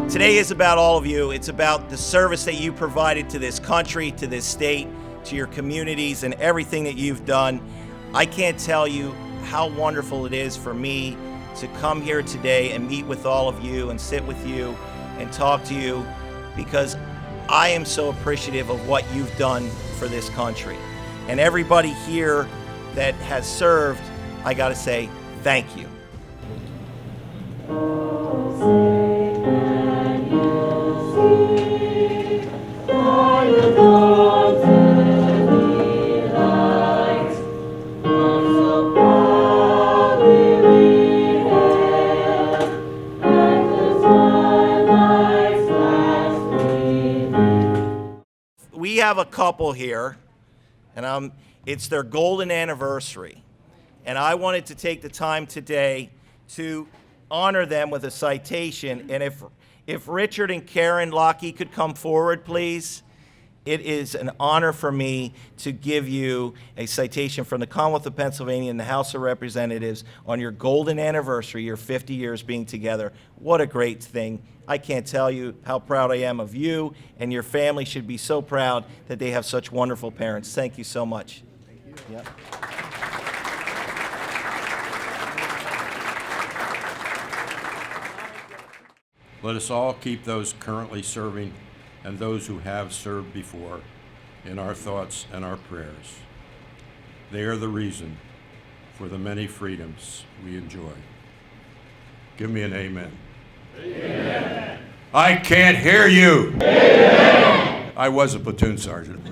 Today is about all of you. It's about the service that you provided to this country, to this state, to your communities, and everything that you've done. I can't tell you how wonderful it is for me to come here today and meet with all of you and sit with you and talk to you, because I am so appreciative of what you've done for this country. And everybody here that has served, I gotta say, thank you. We have a couple here, and it's their golden anniversary. And I wanted to take the time today to honor them with a citation. And if Richard and Karen Lockey could come forward, please. It is an honor for me to give you a citation from the Commonwealth of Pennsylvania and the House of Representatives on your golden anniversary, your 50 years being together. What a great thing. I can't tell you how proud I am of you, and your family should be so proud that they have such wonderful parents. Thank you so much. Thank you. Yep. Let us all keep those currently serving and those who have served before in our thoughts and our prayers. They are the reason for the many freedoms we enjoy. Give me an amen. Amen. I can't hear you. Amen. I was a platoon sergeant.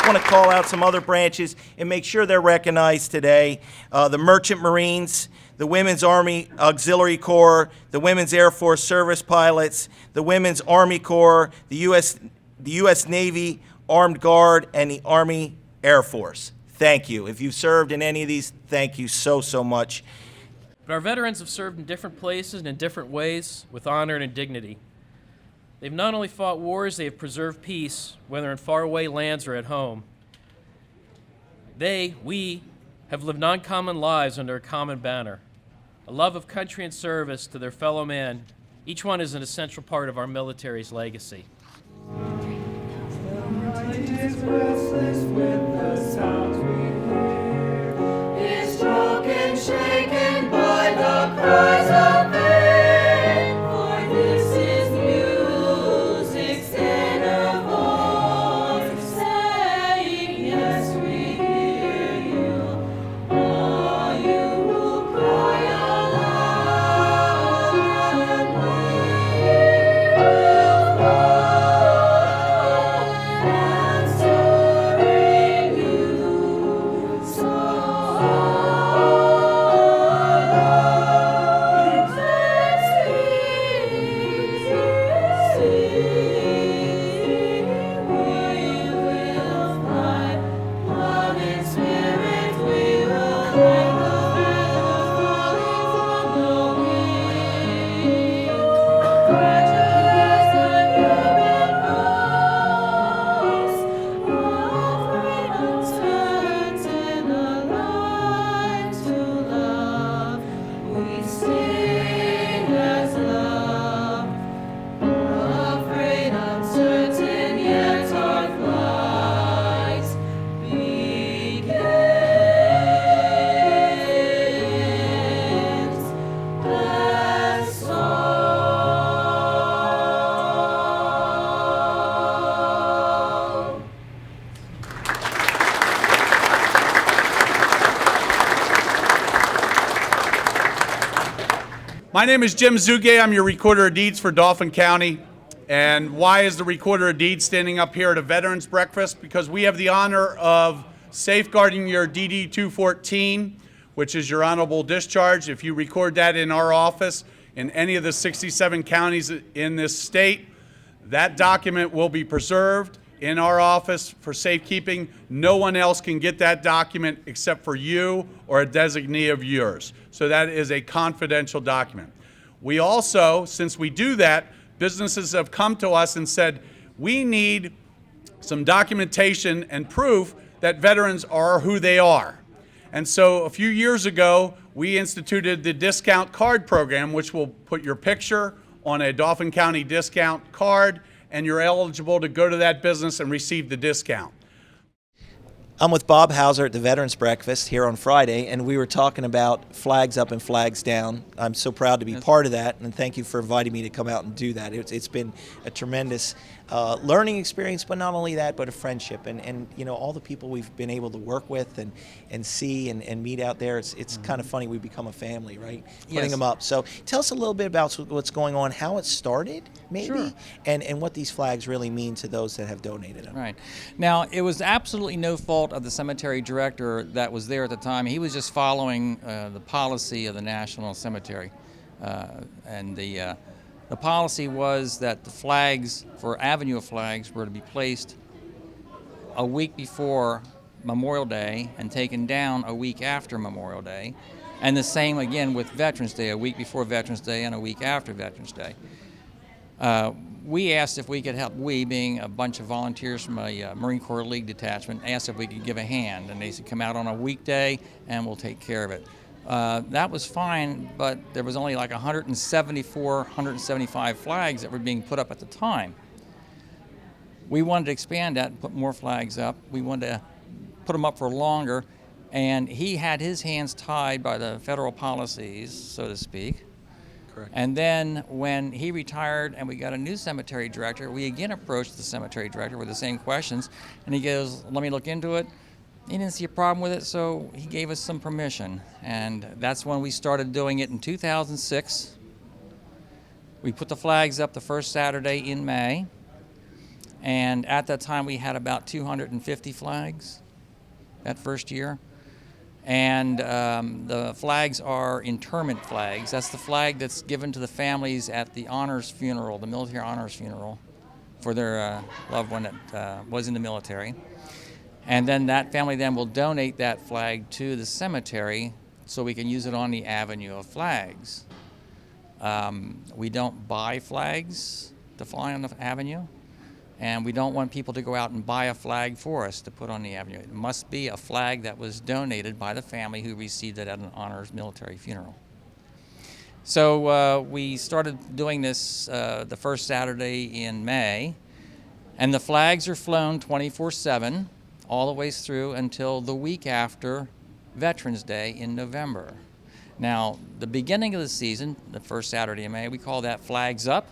Want to call out some other branches and make sure they're recognized today. The Merchant Marines, the Women's Army Auxiliary Corps, the Women's Air Force Service Pilots, the Women's Army Corps, the U.S. Navy Armed Guard, and the Army Air Force. Thank you. If you've served in any of these, thank you so, so much. But our veterans have served in different places and in different ways with honor and dignity. They've not only fought wars, they have preserved peace, whether in faraway lands or at home. We, have lived uncommon lives under a common banner, a love of country and service to their fellow man. Each one is an essential part of our military's legacy. Is restless with the sounds we hear, is struck and shaken by the cries of pain, for this is music's inner voice, saying, yes, we hear you, all you who cry aloud and wait. My name is Jim Zuge. I'm your Recorder of Deeds for Dauphin County. And why is the Recorder of Deeds standing up here at a Veterans Breakfast? Because we have the honor of safeguarding your DD 214, which is your honorable discharge. If you record that in our office in any of the 67 counties in this state, that document will be preserved in our office for safekeeping. No one else can get that document except for you or a designee of yours. So that is a confidential document. We also, since we do that, businesses have come to us and said, we need some documentation and proof that veterans are who they are. And so a few years ago, we instituted the discount card program, which will put your picture on a Dauphin County discount card, and you're eligible to go to that business and receive the discount. I'm with Bob Hauser at the Veterans Breakfast here on Friday, and we were talking about flags up and flags down. I'm so proud to be part of that, and thank you for inviting me to come out and do that. It's been a tremendous learning experience, but not only that, but a friendship. And you know, all the people we've been able to work with and see and meet out there, it's kind of funny. We become a family, right? Putting them up. So tell us a little bit about what's going on, how it started, maybe, Sure. and what these flags really mean to those that have donated them. Right. Now, it was absolutely no fault of the cemetery director that was there at the time. He was just following the policy of the National Cemetery. And the policy was that the flags for Avenue flags were to be placed a week before Memorial Day and taken down a week after Memorial Day. And the same again with Veterans Day, a week before Veterans Day and a week after Veterans Day. We asked if we could help, we being a bunch of volunteers from a Marine Corps League detachment, asked if we could give a hand. And they said, come out on a weekday and we'll take care of it. That was fine, but there was only like 175 flags that were being put up at the time. We wanted to expand that and put more flags up. We wanted to put them up for longer. And he had his hands tied by the federal policies, so to speak. Correct. And then when he retired and we got a new cemetery director, we again approached the cemetery director with the same questions. And he goes, let me look into it. He didn't see a problem with it, so he gave us some permission. And that's when we started doing it in 2006. We put the flags up the first Saturday in May. And at that time, we had about 250 flags that first year. And the flags are interment flags. That's the flag that's given to the families at the honors funeral, the military honors funeral, for their loved one that was in the military. And then that family then will donate that flag to the cemetery so we can use it on the Avenue of Flags. We don't buy flags to fly on the Avenue, and we don't want people to go out and buy a flag for us to put on the Avenue. It must be a flag that was donated by the family who received it at an honors military funeral. So we started doing this the first Saturday in May, and the flags are flown 24/7 all the way through until the week after Veterans Day in November. Now, the beginning of the season, the first Saturday in May, we call that Flags Up.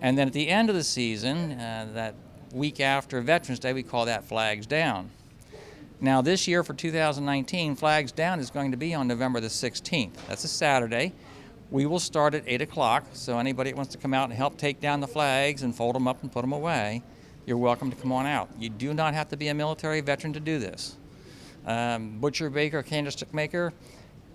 And then at the end of the season, that week after Veterans Day, we call that Flags Down. Now, this year for 2019, Flags Down is going to be on November the 16th. That's a Saturday. We will start at 8 o'clock, so anybody that wants to come out and help take down the flags and fold them up and put them away, you're welcome to come on out. You do not have to be a military veteran to do this. Butcher, baker, candlestick maker,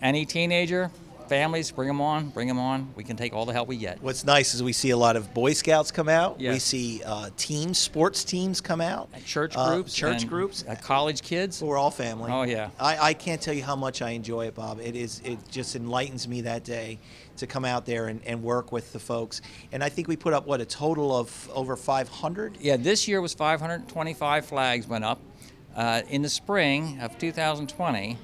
any teenager, families, bring them on, bring them on. We can take all the help we get. What's nice is we see a lot of Boy Scouts come out. Yes. We see teams, sports teams come out. Church groups. Church and, groups. college kids. We're all family. Oh, yeah. I can't tell you how much I enjoy it, Bob. It just enlightens me that day to come out there and work with the folks. And I think we put up, what, a total of over 500? Yeah, this year was 525 flags went up. In the spring of 2020,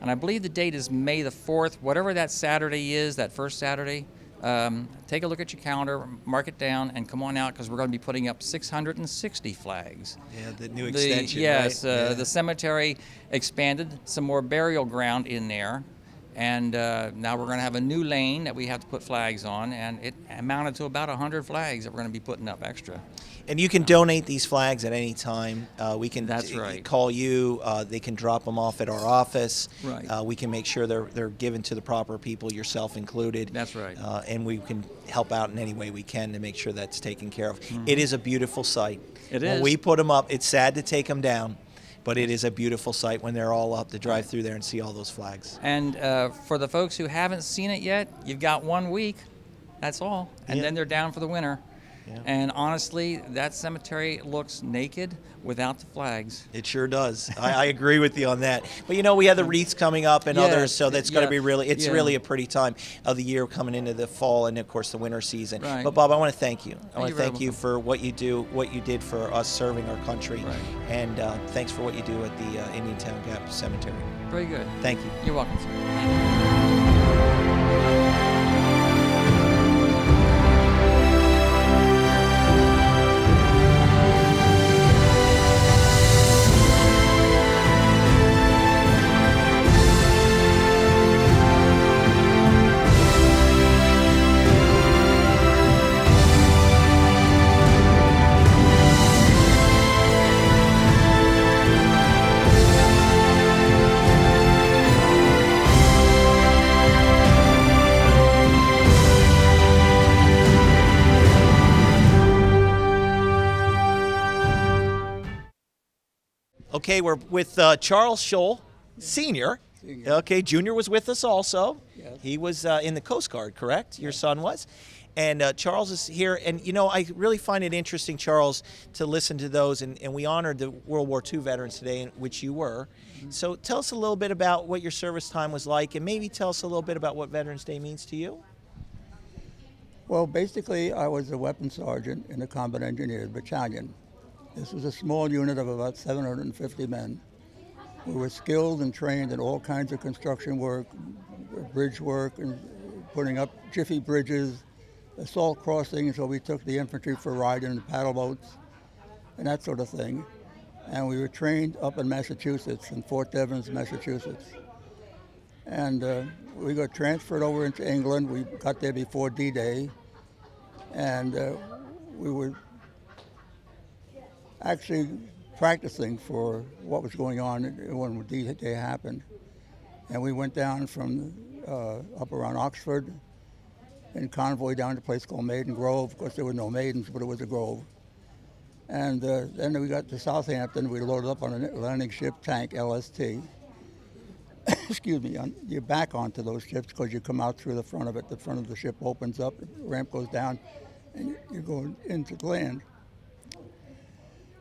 and I believe the date is May the 4th, whatever that Saturday is, that first Saturday, take a look at your calendar, mark it down, and come on out because we're going to be putting up 660 flags. Yeah, the new extension, Yes, right? the cemetery expanded some more burial ground in there, And now we're going to have a new lane that we have to put flags on, and it amounted to about 100 flags that we're going to be putting up extra. And you can donate these flags at any time. We can That's right. call you. They can drop them off at our office. Right. We can make sure they're given to the proper people, yourself included. That's right. And we can help out in any way we can to make sure that's taken care of. It is a beautiful sight. It When is. we put them up, it's sad to take them down, but it is a beautiful sight when they're all up to drive through there and see all those flags. And for the folks who haven't seen it yet, you've got 1 week. That's all. And Yeah. then they're down for the winter. Yeah. And honestly, that cemetery looks naked without the flags. It sure does. I agree with you on that. But you know, we have the wreaths coming up and others, Yes, so that's going to yeah, be it's yeah. really a pretty time of the year coming into the fall and of course the winter season. Right. But Bob, I want to thank you. I want you're to very thank you for what you do, what you did for us serving our country, Right. and thanks for what you do at the Indiantown Gap Cemetery. Very good. Thank you. You're welcome, sir. Thank you. Okay, we're with Charles Scholl, Senior. Okay, Junior was with us also. Yes. He was in the Coast Guard, correct? Your son was. And Charles is here. And, you know, I really find it interesting, Charles, to listen to those. And we honored the World War II veterans today, which you were. So tell us a little bit about what your service time was like, and maybe tell us a little bit about what Veterans Day means to you. Well, basically, I was a weapons sergeant in the Combat Engineers Battalion. This was a small unit of about 750 men. We were skilled and trained in all kinds of construction work, bridge work, and putting up jiffy bridges, assault crossings, so we took the infantry for a ride in the paddle boats, and that sort of thing. And we were trained up in Massachusetts, in Fort Devens, Massachusetts. And we got transferred over into England. We got there before D-Day, and we were actually practicing for what was going on when D-Day happened. And we went down from up around Oxford in convoy down to a place called Maiden Grove. Of course, there were no maidens, but it was a grove. And then we got to Southampton. We loaded up on a landing ship tank, LST. Excuse me, you're back onto those ships because you come out through the front of it. The front of the ship opens up, the ramp goes down, and you're going into the land.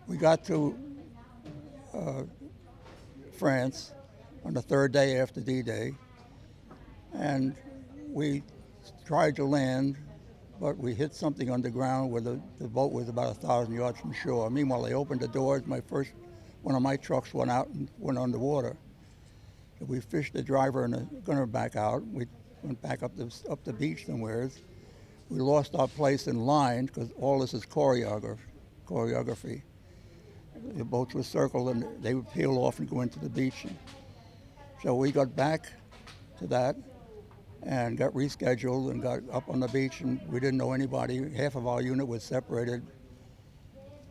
We got to France on the third day after D-Day, and we tried to land, but we hit something underground where the boat was about 1,000 yards from shore. Meanwhile, they opened the doors. One of my trucks went out and went underwater. We fished the driver and the gunner back out. We went back up the beach somewhere. We lost our place in line because all this is choreography. The boats were circled and they would peel off and go into the beach. So we got back to that and got rescheduled and got up on the beach, and we didn't know anybody. Half of our unit was separated,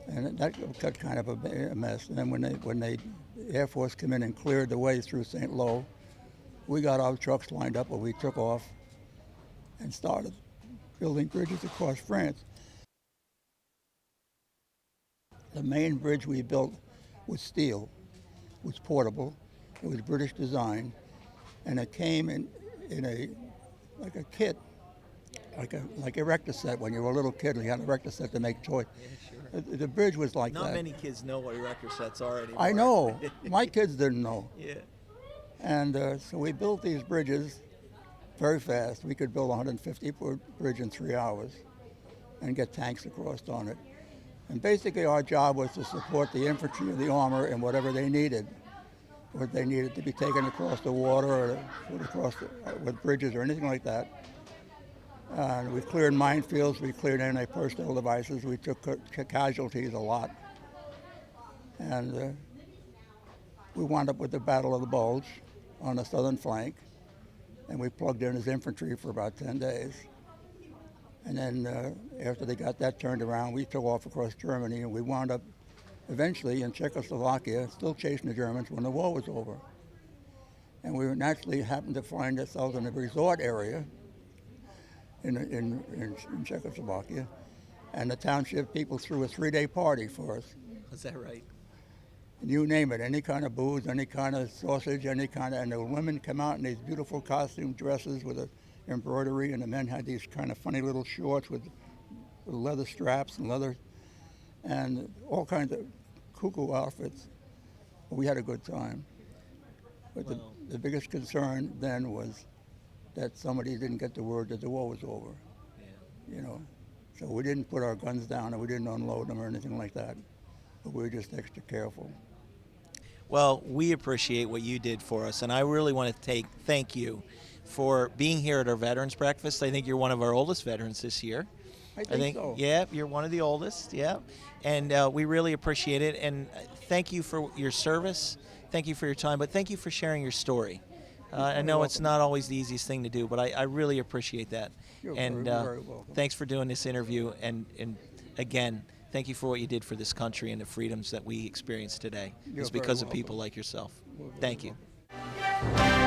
and that got kind of a mess. And then when the Air Force came in and cleared the way through St. Lo, we got our trucks lined up and we took off and started building bridges across France. The main bridge we built was steel, it was portable, it was British design, and it came in a kit, like a erector set. When you were a little kid, you had an erector set to make toys. Yeah, sure. The bridge was like that. Not many kids know what erector sets are anymore. I know. My kids didn't know. Yeah. And so we built these bridges very fast. We could build a 150-foot bridge in 3 hours and get tanks across on it. And basically our job was to support the infantry or the armor in whatever they needed. What they needed to be taken across the water or across with bridges or anything like that. And we cleared minefields, we cleared anti-personnel devices, we took casualties a lot. And we wound up with the Battle of the Bulge on the southern flank. and we plugged in as infantry for about 10 days. And then after they got that turned around, we took off across Germany, and we wound up eventually in Czechoslovakia, still chasing the Germans when the war was over. And we naturally happened to find ourselves in a resort area in Czechoslovakia, and the township people threw a 3-day party for us. Is that right? And you name it, any kind of booze, any kind of sausage, any kind of, and the women come out in these beautiful costume dresses with a embroidery, and the men had these kind of funny little shorts with leather straps and leather, and all kinds of cuckoo outfits. We had a good time. But the biggest concern then was that somebody didn't get the word that the war was over. You know, so we didn't put our guns down and we didn't unload them or anything like that. But we were just extra careful. Well, we appreciate what you did for us, and I really want to thank you for being here at our Veterans Breakfast. I think you're one of our oldest veterans this year. I think so. Yeah, you're one of the oldest, yeah. And we really appreciate it, and thank you for your service. Thank you for your time, but thank you for sharing your story. I know it's not always the easiest thing to do, but I really appreciate that. You're and very welcome. Thanks for doing this interview, and again, thank you for what you did for this country and the freedoms that we experience today. You're It's very because of welcome. people like yourself. You're very Thank you. welcome.